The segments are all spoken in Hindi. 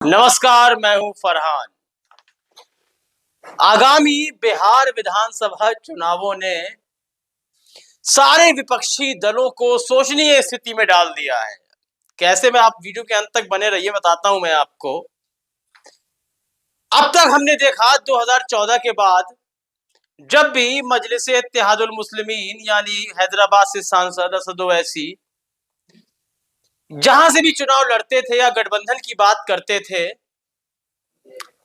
नमस्कार, मैं हूं फरहान। आगामी बिहार विधानसभा चुनावों ने सारे विपक्षी दलों को सोचनीय स्थिति में डाल दिया है। कैसे में आप वीडियो के अंत तक बने रहिए, बताता हूं मैं आपको। अब तक हमने देखा 2014 के बाद जब भी मजलिस इत्तेहादुल मुस्लिमीन यानी हैदराबाद से सांसद असद ओवैसी जहां से भी चुनाव लड़ते थे या गठबंधन की बात करते थे,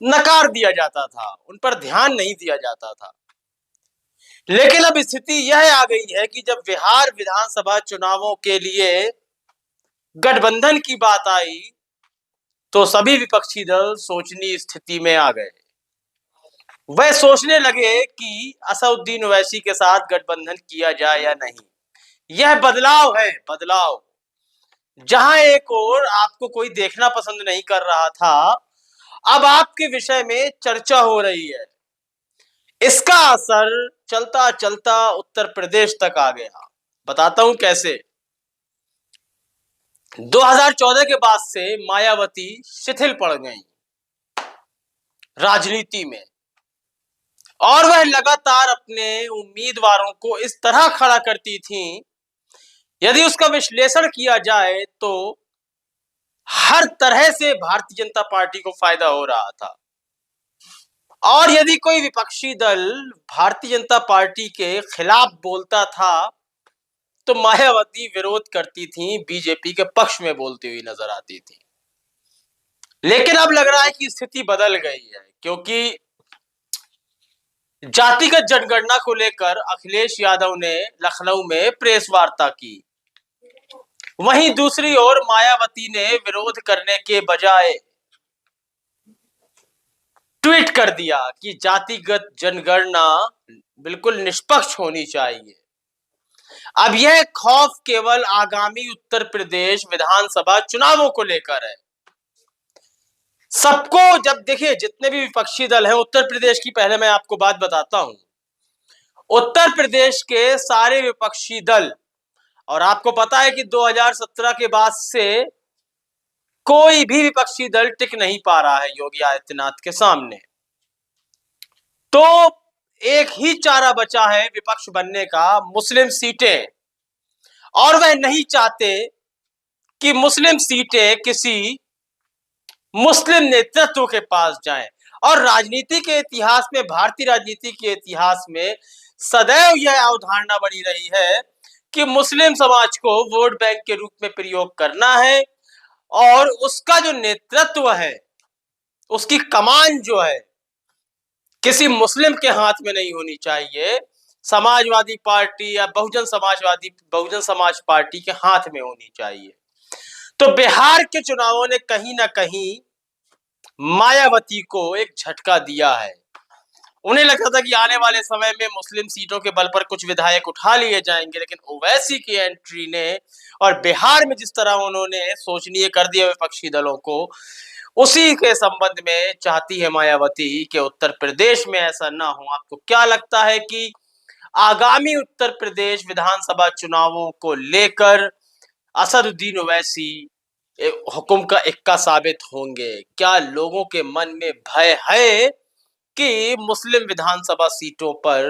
नकार दिया जाता था, उन पर ध्यान नहीं दिया जाता था। लेकिन अब स्थिति यह आ गई है कि जब बिहार विधानसभा चुनावों के लिए गठबंधन की बात आई तो सभी विपक्षी दल सोचनीय स्थिति में आ गए। वह सोचने लगे कि असदुद्दीन ओवैसी के साथ गठबंधन किया जाए या नहीं। यह बदलाव है, बदलाव। जहां एक और आपको कोई देखना पसंद नहीं कर रहा था, अब आपके विषय में चर्चा हो रही है। इसका असर चलता चलता उत्तर प्रदेश तक आ गया। बताता हूं कैसे। 2014 के बाद से मायावती शिथिल पड़ गई राजनीति में, और वह लगातार अपने उम्मीदवारों को इस तरह खड़ा करती थीं, यदि उसका विश्लेषण किया जाए तो हर तरह से भारतीय जनता पार्टी को फायदा हो रहा था। और यदि कोई विपक्षी दल भारतीय जनता पार्टी के खिलाफ बोलता था तो मायावती विरोध करती थी, बीजेपी के पक्ष में बोलती हुई नजर आती थी। लेकिन अब लग रहा है कि स्थिति बदल गई है, क्योंकि जातिगत जनगणना को लेकर अखिलेश यादव ने लखनऊ में प्रेस वार्ता की। वहीं दूसरी ओर मायावती ने विरोध करने के बजाय ट्वीट कर दिया कि जातिगत जनगणना बिल्कुल निष्पक्ष होनी चाहिए। अब यह खौफ केवल आगामी उत्तर प्रदेश विधानसभा चुनावों को लेकर है। सबको जब देखिए, जितने भी विपक्षी दल हैं उत्तर प्रदेश की, पहले मैं आपको बात बताता हूं। उत्तर प्रदेश के सारे विपक्षी दल, और आपको पता है कि 2017 के बाद से कोई भी विपक्षी दल टिक नहीं पा रहा है योगी आदित्यनाथ के सामने। तो एक ही चारा बचा है विपक्ष बनने का, मुस्लिम सीटें। और वह नहीं चाहते कि मुस्लिम सीटें किसी मुस्लिम नेतृत्व के पास जाएं। और राजनीति के इतिहास में, भारतीय राजनीति के इतिहास में सदैव यह अवधारणा बनी रही है कि मुस्लिम समाज को वोट बैंक के रूप में प्रयोग करना है, और उसका जो नेतृत्व है, उसकी कमान जो है, किसी मुस्लिम के हाथ में नहीं होनी चाहिए, समाजवादी पार्टी या बहुजन समाज पार्टी के हाथ में होनी चाहिए। तो बिहार के चुनावों ने कहीं ना कहीं मायावती को एक झटका दिया है। उन्हें लगता था कि आने वाले समय में मुस्लिम सीटों के बल पर कुछ विधायक उठा लिए जाएंगे, लेकिन ओवैसी की एंट्री ने और बिहार में जिस तरह उन्होंने सोचनीय कर दिया विपक्षी दलों को, उसी के संबंध में चाहती है मायावती कि उत्तर प्रदेश में ऐसा ना हो। आपको क्या लगता है कि आगामी उत्तर प्रदेश विधानसभा चुनावों को लेकर असदुद्दीन ओवैसी हुक्म का इक्का साबित होंगे? क्या लोगों के मन में भय है कि मुस्लिम विधानसभा सीटों पर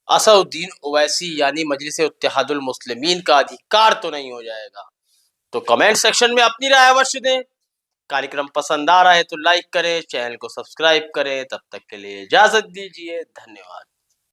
असदुद्दीन ओवैसी यानी मजलिस इत्तेहादुल मुस्लिमीन का अधिकार तो नहीं हो जाएगा? तो कमेंट सेक्शन में अपनी राय अवश्य दें। कार्यक्रम पसंद आ रहा है तो लाइक करें, चैनल को सब्सक्राइब करें। तब तक के लिए इजाजत दीजिए, धन्यवाद।